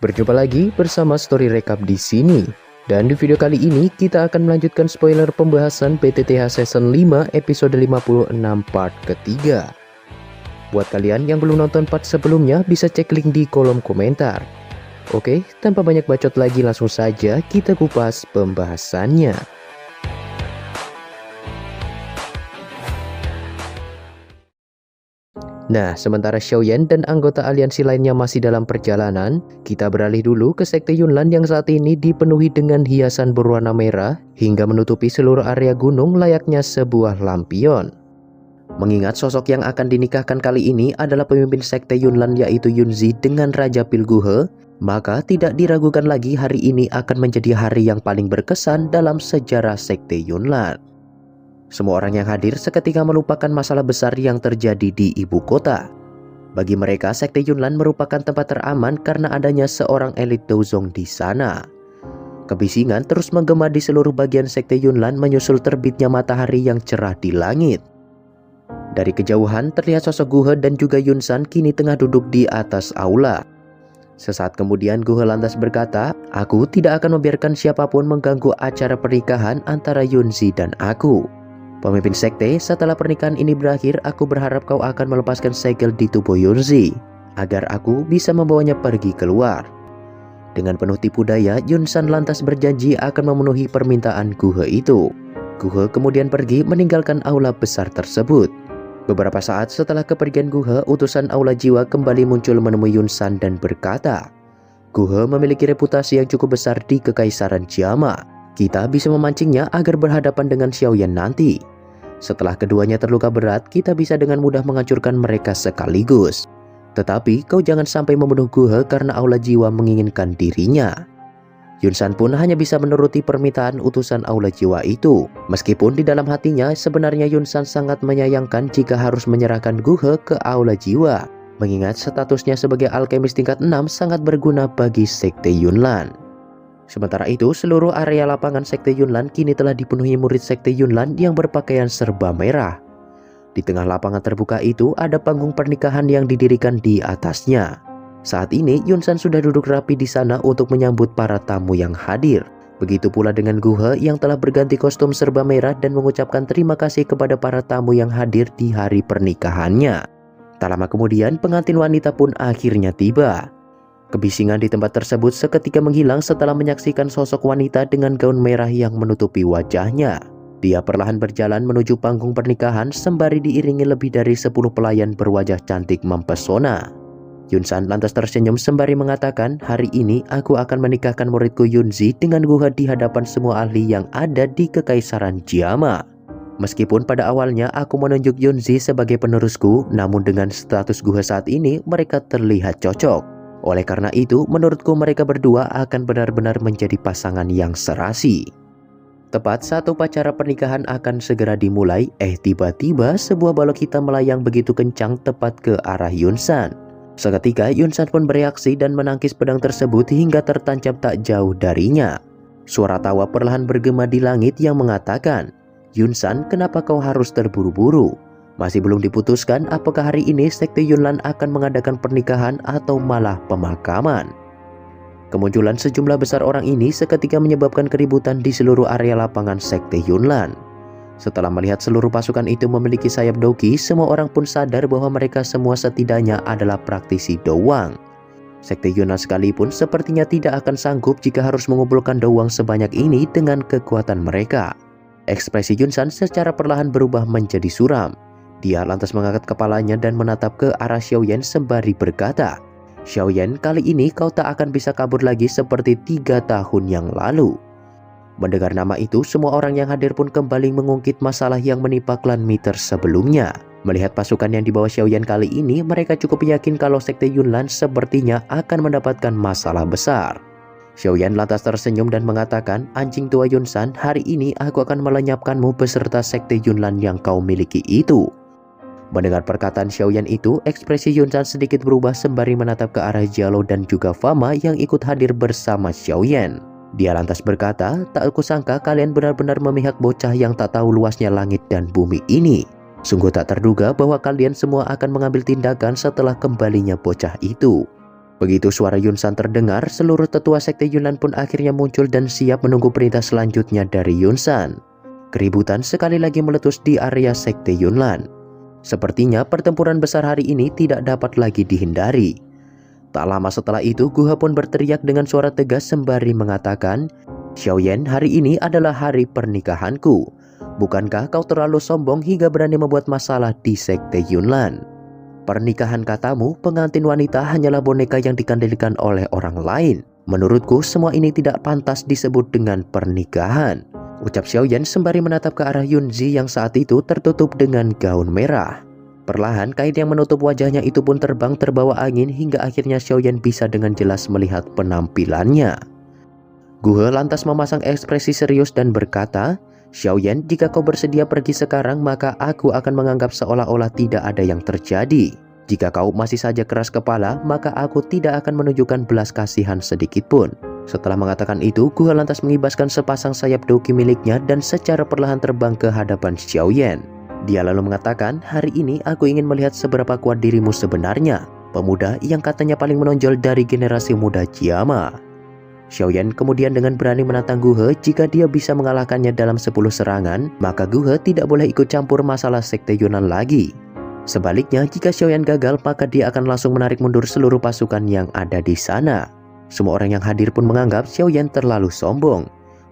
Berjumpa lagi bersama Story Recap di sini. Dan di video kali ini kita akan melanjutkan spoiler pembahasan PTTH Season 5 episode 56 part ketiga. Buat kalian yang belum nonton part sebelumnya bisa cek link di kolom komentar. Oke, tanpa banyak bacot lagi langsung saja kita kupas pembahasannya. Nah, sementara Xiaoyan dan anggota aliansi lainnya masih dalam perjalanan, kita beralih dulu ke Sekte Yunlan yang saat ini dipenuhi dengan hiasan berwarna merah hingga menutupi seluruh area gunung layaknya sebuah lampion. Mengingat sosok yang akan dinikahkan kali ini adalah pemimpin Sekte Yunlan yaitu Yunzi dengan Raja Pilguhe, maka tidak diragukan lagi hari ini akan menjadi hari yang paling berkesan dalam sejarah Sekte Yunlan. Semua orang yang hadir seketika melupakan masalah besar yang terjadi di ibu kota. Bagi mereka, Sekte Yunlan merupakan tempat teraman karena adanya seorang elit Dozong di sana. Kebisingan terus menggema di seluruh bagian Sekte Yunlan menyusul terbitnya matahari yang cerah di langit. Dari kejauhan terlihat sosok Guhe dan juga Yunsan kini tengah duduk di atas aula. Sesaat kemudian Guhe lantas berkata, "Aku tidak akan membiarkan siapapun mengganggu acara pernikahan antara Yunzi dan aku. Pemimpin sekte, setelah pernikahan ini berakhir, aku berharap kau akan melepaskan segel di tubuh Yunzi, agar aku bisa membawanya pergi keluar." Dengan penuh tipu daya, Yunsan lantas berjanji akan memenuhi permintaan Guhe itu. Guhe kemudian pergi meninggalkan aula besar tersebut. Beberapa saat setelah kepergian Guhe, utusan aula jiwa kembali muncul menemui Yunsan dan berkata, "Guhe memiliki reputasi yang cukup besar di Kekaisaran Jiama. Kita bisa memancingnya agar berhadapan dengan Xiaoyan nanti. Setelah keduanya terluka berat, kita bisa dengan mudah menghancurkan mereka sekaligus. Tetapi kau jangan sampai membunuh Guhe karena aula jiwa menginginkan dirinya." Yunsan pun hanya bisa menuruti permintaan utusan aula jiwa itu. Meskipun di dalam hatinya sebenarnya Yunsan sangat menyayangkan jika harus menyerahkan Guhe ke aula jiwa, mengingat statusnya sebagai alkemis tingkat 6 sangat berguna bagi Sekte Yunlan. Sementara itu, seluruh area lapangan Sekte Yunlan kini telah dipenuhi murid Sekte Yunlan yang berpakaian serba merah. Di tengah lapangan terbuka itu ada panggung pernikahan yang didirikan di atasnya. Saat ini Yunsan sudah duduk rapi di sana untuk menyambut para tamu yang hadir. Begitu pula dengan Guhe yang telah berganti kostum serba merah dan mengucapkan terima kasih kepada para tamu yang hadir di hari pernikahannya. Tak lama kemudian pengantin wanita pun akhirnya tiba. Kebisingan di tempat tersebut seketika menghilang setelah menyaksikan sosok wanita dengan gaun merah yang menutupi wajahnya. Dia perlahan berjalan menuju panggung pernikahan sembari diiringi lebih dari 10 pelayan berwajah cantik mempesona. Yunsan lantas tersenyum sembari mengatakan, "Hari ini aku akan menikahkan muridku Yunzi dengan Guhe di hadapan semua ahli yang ada di Kekaisaran Jiama. Meskipun pada awalnya aku menunjuk Yunzi sebagai penerusku, namun dengan status Guhe saat ini mereka terlihat cocok. Oleh karena itu, menurutku mereka berdua akan benar-benar menjadi pasangan yang serasi." Tepat saat upacara pernikahan akan segera dimulai, tiba-tiba sebuah balok hitam melayang begitu kencang tepat ke arah Yunsan. Seketika Yunsan pun bereaksi dan menangkis pedang tersebut hingga tertancap tak jauh darinya. Suara tawa perlahan bergema di langit yang mengatakan, "Yunsan, kenapa kau harus terburu-buru? Masih belum diputuskan apakah hari ini Sekte Yunlan akan mengadakan pernikahan atau malah pemakaman." Kemunculan sejumlah besar orang ini seketika menyebabkan keributan di seluruh area lapangan Sekte Yunlan. Setelah melihat seluruh pasukan itu memiliki sayap doki, semua orang pun sadar bahwa mereka semua setidaknya adalah praktisi doang. Sekte Yunlan sekalipun sepertinya tidak akan sanggup jika harus mengumpulkan doang sebanyak ini dengan kekuatan mereka. Ekspresi Yunsan secara perlahan berubah menjadi suram. Dia lantas mengangkat kepalanya dan menatap ke arah Xiaoyan sembari berkata, "Xiaoyan, kali ini kau tak akan bisa kabur lagi seperti 3 tahun yang lalu." Mendengar nama itu, semua orang yang hadir pun kembali mengungkit masalah yang menimpa klan Miter sebelumnya. Melihat pasukan yang dibawa Xiaoyan kali ini, mereka cukup yakin kalau Sekte Yunlan sepertinya akan mendapatkan masalah besar. Xiaoyan lantas tersenyum dan mengatakan, "Anjing tua Yunsan, hari ini aku akan melenyapkanmu beserta Sekte Yunlan yang kau miliki itu." Mendengar perkataan Xiaoyan itu, ekspresi Yunsan sedikit berubah sembari menatap ke arah Jialo dan juga Fama yang ikut hadir bersama Xiaoyan. Dia lantas berkata, "Tak kusangka kalian benar-benar memihak bocah yang tak tahu luasnya langit dan bumi ini. Sungguh tak terduga bahwa kalian semua akan mengambil tindakan setelah kembalinya bocah itu." Begitu suara Yunsan terdengar, seluruh tetua sekte Yunlan pun akhirnya muncul dan siap menunggu perintah selanjutnya dari Yunsan. Keributan sekali lagi meletus di area sekte Yunlan. Sepertinya pertempuran besar hari ini tidak dapat lagi dihindari. Tak lama setelah itu, Guha pun berteriak dengan suara tegas sembari mengatakan, "Xiaoyan, hari ini adalah hari pernikahanku. Bukankah kau terlalu sombong hingga berani membuat masalah di sekte Yunlan? Pernikahan katamu, pengantin wanita hanyalah boneka yang dikendalikan oleh orang lain. Menurutku, semua ini tidak pantas disebut dengan pernikahan," ucap Xiaoyan sembari menatap ke arah Yunzi yang saat itu tertutup dengan gaun merah. Perlahan, kain yang menutup wajahnya itu pun terbang terbawa angin hingga akhirnya Xiaoyan bisa dengan jelas melihat penampilannya. Guhe lantas memasang ekspresi serius dan berkata, "Xiaoyan, jika kau bersedia pergi sekarang, maka aku akan menganggap seolah-olah tidak ada yang terjadi. Jika kau masih saja keras kepala, maka aku tidak akan menunjukkan belas kasihan sedikit pun." Setelah mengatakan itu, Guhe lantas mengibaskan sepasang sayap doki miliknya dan secara perlahan terbang ke hadapan Xiaoyan. Dia lalu mengatakan, "Hari ini aku ingin melihat seberapa kuat dirimu sebenarnya, pemuda yang katanya paling menonjol dari generasi muda Jiama." Xiaoyan kemudian dengan berani menantang Guhe jika dia bisa mengalahkannya dalam 10 serangan, maka Guhe tidak boleh ikut campur masalah sekte Yunnan lagi. Sebaliknya, jika Xiaoyan gagal, maka dia akan langsung menarik mundur seluruh pasukan yang ada di sana. Semua orang yang hadir pun menganggap Xiaoyan terlalu sombong.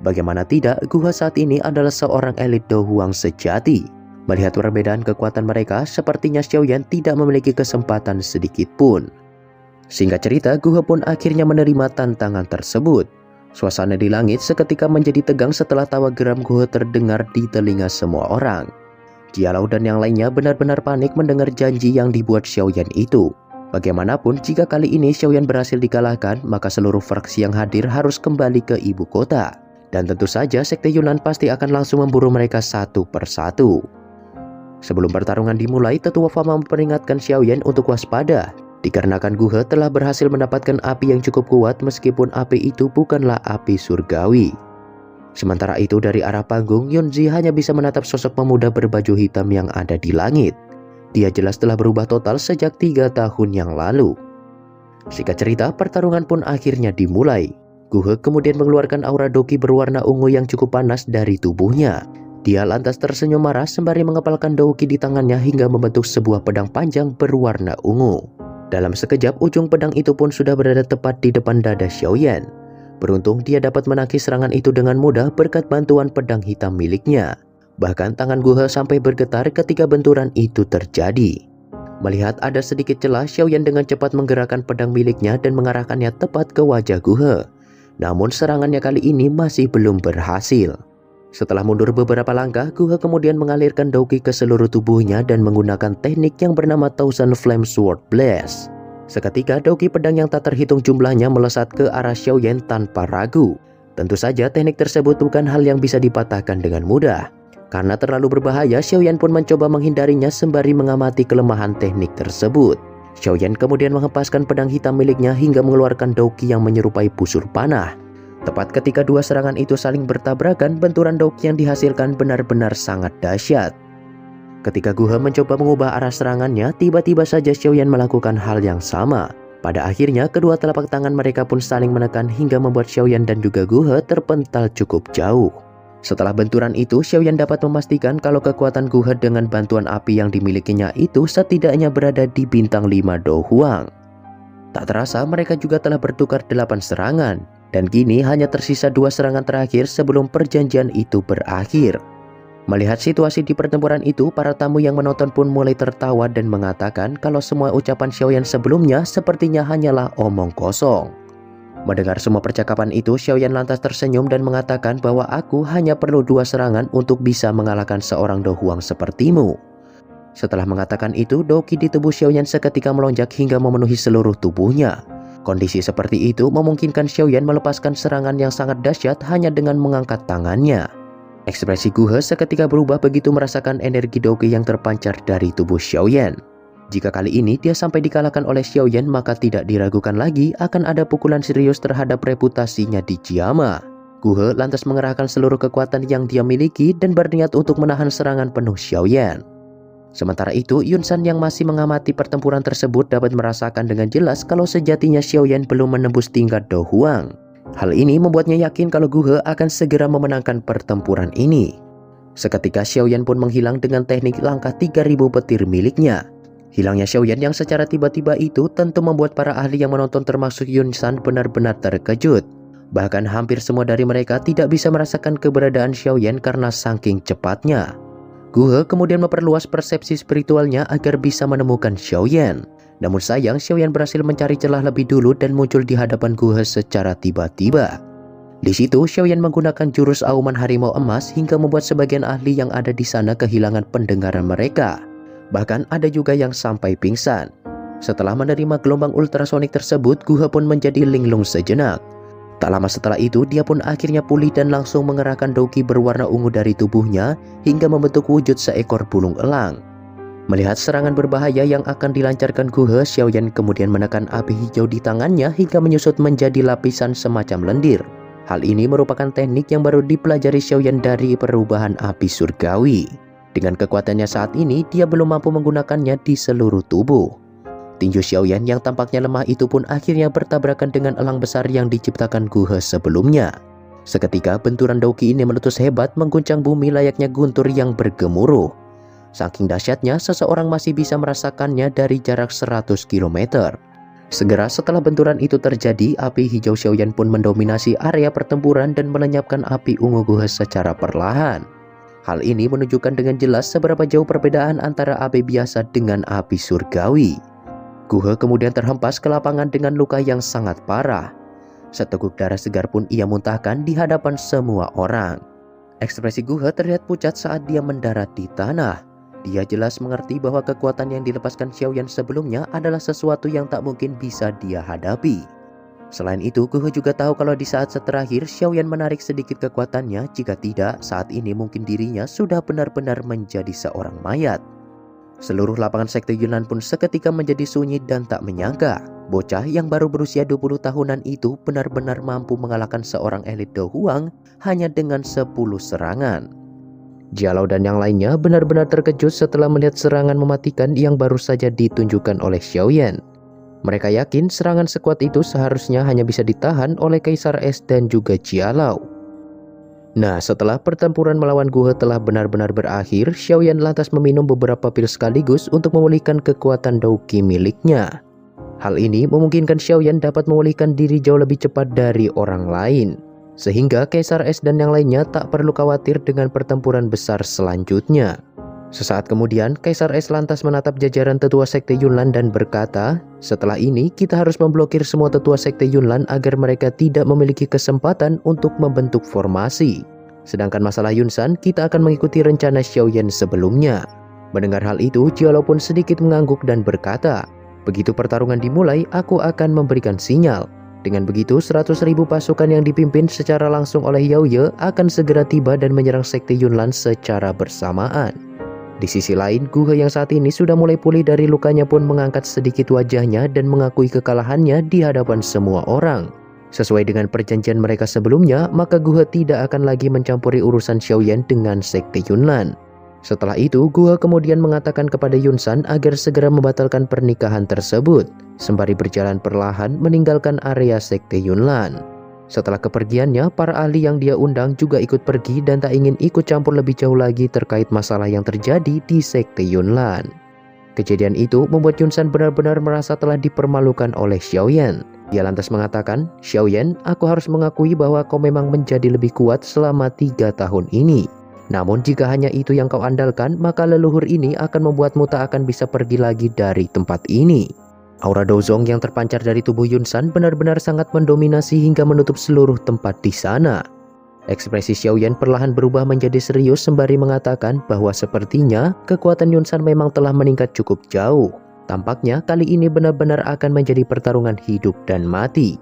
Bagaimana tidak, Guhe saat ini adalah seorang elit Do Huang sejati. Melihat perbedaan kekuatan mereka, sepertinya Xiaoyan tidak memiliki kesempatan sedikit pun. Singkat cerita, Guhe pun akhirnya menerima tantangan tersebut. Suasana di langit seketika menjadi tegang setelah tawa geram Guhe terdengar di telinga semua orang. Jialau dan yang lainnya benar-benar panik mendengar janji yang dibuat Xiaoyan itu. Bagaimanapun, jika kali ini Xiaoyan berhasil dikalahkan, maka seluruh fraksi yang hadir harus kembali ke ibu kota. Dan tentu saja sekte Yunnan pasti akan langsung memburu mereka satu persatu. Sebelum pertarungan dimulai, tetua Fama memperingatkan Xiaoyan untuk waspada, dikarenakan Guhe telah berhasil mendapatkan api yang cukup kuat meskipun api itu bukanlah api surgawi. Sementara itu dari arah panggung, Yunzi hanya bisa menatap sosok pemuda berbaju hitam yang ada di langit. Dia jelas telah berubah total sejak 3 tahun yang lalu. Singkat cerita, pertarungan pun akhirnya dimulai. Guhe kemudian mengeluarkan aura doki berwarna ungu yang cukup panas dari tubuhnya. Dia lantas tersenyum marah sembari mengepalkan doki di tangannya hingga membentuk sebuah pedang panjang berwarna ungu. Dalam sekejap, ujung pedang itu pun sudah berada tepat di depan dada Xiaoyan. Beruntung dia dapat menangkis serangan itu dengan mudah berkat bantuan pedang hitam miliknya. Bahkan tangan Guhe sampai bergetar ketika benturan itu terjadi. Melihat ada sedikit celah, Xiaoyan dengan cepat menggerakkan pedang miliknya dan mengarahkannya tepat ke wajah Guhe. Namun serangannya kali ini masih belum berhasil. Setelah mundur beberapa langkah, Guhe kemudian mengalirkan doki ke seluruh tubuhnya dan menggunakan teknik yang bernama Thousand Flame Sword Blast. Seketika doki pedang yang tak terhitung jumlahnya melesat ke arah Xiaoyan tanpa ragu. Tentu saja teknik tersebut bukan hal yang bisa dipatahkan dengan mudah. Karena terlalu berbahaya, Xiaoyan pun mencoba menghindarinya sembari mengamati kelemahan teknik tersebut. Xiaoyan kemudian menghempaskan pedang hitam miliknya hingga mengeluarkan doki yang menyerupai busur panah. Tepat ketika dua serangan itu saling bertabrakan, benturan doki yang dihasilkan benar-benar sangat dahsyat. Ketika Guhe mencoba mengubah arah serangannya, tiba-tiba saja Xiaoyan melakukan hal yang sama. Pada akhirnya, kedua telapak tangan mereka pun saling menekan hingga membuat Xiaoyan dan juga Guhe terpental cukup jauh. Setelah benturan itu, Xiaoyan dapat memastikan kalau kekuatan Guhe dengan bantuan api yang dimilikinya itu setidaknya berada di bintang 5 Do Huang. Tak terasa mereka juga telah bertukar 8 serangan. Dan kini hanya tersisa 2 serangan terakhir sebelum perjanjian itu berakhir. Melihat situasi di pertempuran itu, para tamu yang menonton pun mulai tertawa dan mengatakan kalau semua ucapan Xiaoyan sebelumnya sepertinya hanyalah omong kosong. Mendengar semua percakapan itu, Xiaoyan lantas tersenyum dan mengatakan bahwa aku hanya perlu 2 serangan untuk bisa mengalahkan seorang Do Huang sepertimu. Setelah mengatakan itu, doki di tubuh Xiaoyan seketika melonjak hingga memenuhi seluruh tubuhnya. Kondisi seperti itu memungkinkan Xiaoyan melepaskan serangan yang sangat dahsyat hanya dengan mengangkat tangannya. Ekspresi Guhe seketika berubah begitu merasakan energi doki yang terpancar dari tubuh Xiaoyan. Jika kali ini dia sampai dikalahkan oleh Xiaoyan, maka tidak diragukan lagi akan ada pukulan serius terhadap reputasinya di Jiama. Guhe lantas mengerahkan seluruh kekuatan yang dia miliki dan berniat untuk menahan serangan penuh Xiaoyan. Sementara itu, Yunsan yang masih mengamati pertempuran tersebut dapat merasakan dengan jelas kalau sejatinya Xiaoyan belum menembus tingkat Do Huang. Hal ini membuatnya yakin kalau Guhe akan segera memenangkan pertempuran ini. Seketika Xiaoyan pun menghilang dengan teknik langkah 3000 petir miliknya. Hilangnya Xiaoyan yang secara tiba-tiba itu tentu membuat para ahli yang menonton termasuk Yunsan benar-benar terkejut. Bahkan hampir semua dari mereka tidak bisa merasakan keberadaan Xiaoyan karena saking cepatnya. Guhe kemudian memperluas persepsi spiritualnya agar bisa menemukan Xiaoyan. Namun sayang, Xiaoyan berhasil mencari celah lebih dulu dan muncul di hadapan Guhe secara tiba-tiba. Di situ, Xiaoyan menggunakan jurus auman harimau emas hingga membuat sebagian ahli yang ada di sana kehilangan pendengaran mereka. Bahkan ada juga yang sampai pingsan. Setelah menerima gelombang ultrasonik tersebut, Guhe pun menjadi linglung sejenak. Tak lama setelah itu, dia pun akhirnya pulih dan langsung mengerahkan douki berwarna ungu dari tubuhnya hingga membentuk wujud seekor burung elang. Melihat serangan berbahaya yang akan dilancarkan Guhe, Xiaoyan kemudian menekan api hijau di tangannya hingga menyusut menjadi lapisan semacam lendir. Hal ini merupakan teknik yang baru dipelajari Xiaoyan dari perubahan api surgawi. Dengan kekuatannya saat ini, dia belum mampu menggunakannya di seluruh tubuh. Tinju Xiaoyan yang tampaknya lemah itu pun akhirnya bertabrakan dengan elang besar yang diciptakan Guhe sebelumnya. Seketika benturan douki ini meletus hebat mengguncang bumi layaknya guntur yang bergemuruh. Saking dahsyatnya, seseorang masih bisa merasakannya dari jarak 100 km. Segera setelah benturan itu terjadi, api hijau Xiaoyan pun mendominasi area pertempuran dan melenyapkan api ungu Guhe secara perlahan. Hal ini menunjukkan dengan jelas seberapa jauh perbedaan antara api biasa dengan api surgawi. Guhe kemudian terhempas ke lapangan dengan luka yang sangat parah. Seteguk darah segar pun ia muntahkan di hadapan semua orang. Ekspresi Guhe terlihat pucat saat dia mendarat di tanah. Dia jelas mengerti bahwa kekuatan yang dilepaskan Xiaoyan sebelumnya adalah sesuatu yang tak mungkin bisa dia hadapi. Selain itu, Guhe juga tahu kalau di saat terakhir Xiaoyan menarik sedikit kekuatannya, jika tidak, saat ini mungkin dirinya sudah benar-benar menjadi seorang mayat. Seluruh lapangan sekte Yunlan pun seketika menjadi sunyi dan tak menyangka. Bocah yang baru berusia 20 tahunan itu benar-benar mampu mengalahkan seorang elit Do Huang hanya dengan 10 serangan. Jialau dan yang lainnya benar-benar terkejut setelah melihat serangan mematikan yang baru saja ditunjukkan oleh Xiaoyan. Mereka yakin serangan sekuat itu seharusnya hanya bisa ditahan oleh Kaisar Es dan juga Jialau. Nah, setelah pertempuran melawan Guhe telah benar-benar berakhir, Xiaoyan lantas meminum beberapa pil sekaligus untuk memulihkan kekuatan douki miliknya. Hal ini memungkinkan Xiaoyan dapat memulihkan diri jauh lebih cepat dari orang lain. Sehingga Kaisar Es dan yang lainnya tak perlu khawatir dengan pertempuran besar selanjutnya. Sesaat kemudian, Kaisar Es lantas menatap jajaran tetua sekte Yunlan dan berkata, "Setelah ini, kita harus memblokir semua tetua sekte Yunlan agar mereka tidak memiliki kesempatan untuk membentuk formasi. Sedangkan masalah Yunsan, kita akan mengikuti rencana Xiaoyan sebelumnya." Mendengar hal itu, Jialau pun sedikit mengangguk dan berkata, "Begitu pertarungan dimulai, aku akan memberikan sinyal. Dengan begitu, 100.000 pasukan yang dipimpin secara langsung oleh Yao Ye akan segera tiba dan menyerang sekte Yunlan secara bersamaan." Di sisi lain, Guhe yang saat ini sudah mulai pulih dari lukanya pun mengangkat sedikit wajahnya dan mengakui kekalahannya di hadapan semua orang. Sesuai dengan perjanjian mereka sebelumnya, maka Guhe tidak akan lagi mencampuri urusan Xiaoyan dengan sekte Yunlan. Setelah itu, Guhe kemudian mengatakan kepada Yunsan agar segera membatalkan pernikahan tersebut, sembari berjalan perlahan meninggalkan area sekte Yunlan. Setelah kepergiannya, para ahli yang dia undang juga ikut pergi dan tak ingin ikut campur lebih jauh lagi terkait masalah yang terjadi di sekte Yunlan. Kejadian itu membuat Yunsan benar-benar merasa telah dipermalukan oleh Xiaoyan. Dia lantas mengatakan, "Xiaoyan, aku harus mengakui bahwa kau memang menjadi lebih kuat selama 3 tahun ini. Namun jika hanya itu yang kau andalkan, maka leluhur ini akan membuatmu tak akan bisa pergi lagi dari tempat ini." Aura Dozong yang terpancar dari tubuh Yunsan benar-benar sangat mendominasi hingga menutup seluruh tempat di sana. Ekspresi Xiaoyan perlahan berubah menjadi serius sembari mengatakan bahwa sepertinya kekuatan Yunsan memang telah meningkat cukup jauh. Tampaknya kali ini benar-benar akan menjadi pertarungan hidup dan mati.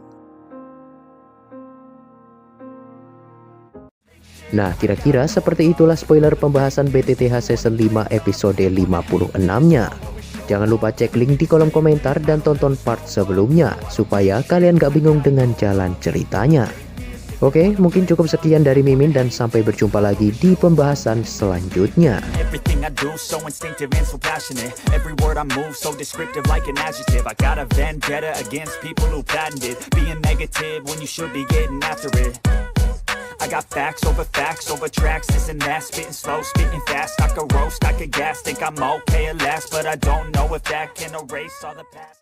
Nah, kira-kira seperti itulah spoiler pembahasan BTTH Season 5 episode 56-nya. Jangan lupa cek link di kolom komentar dan tonton part sebelumnya supaya kalian gak bingung dengan jalan ceritanya. Oke, mungkin cukup sekian dari Mimin dan sampai berjumpa lagi di pembahasan selanjutnya. Everything I do so instinctive and so passionate. Every word I move so descriptive like an adjective. I got a vendetta against people who patented being negative when you should be getting after it. I got facts over tracks, this and that, spitting slow, spitting fast. I could roast, I could gas, think I'm okay at last, but I don't know if that can erase all the past.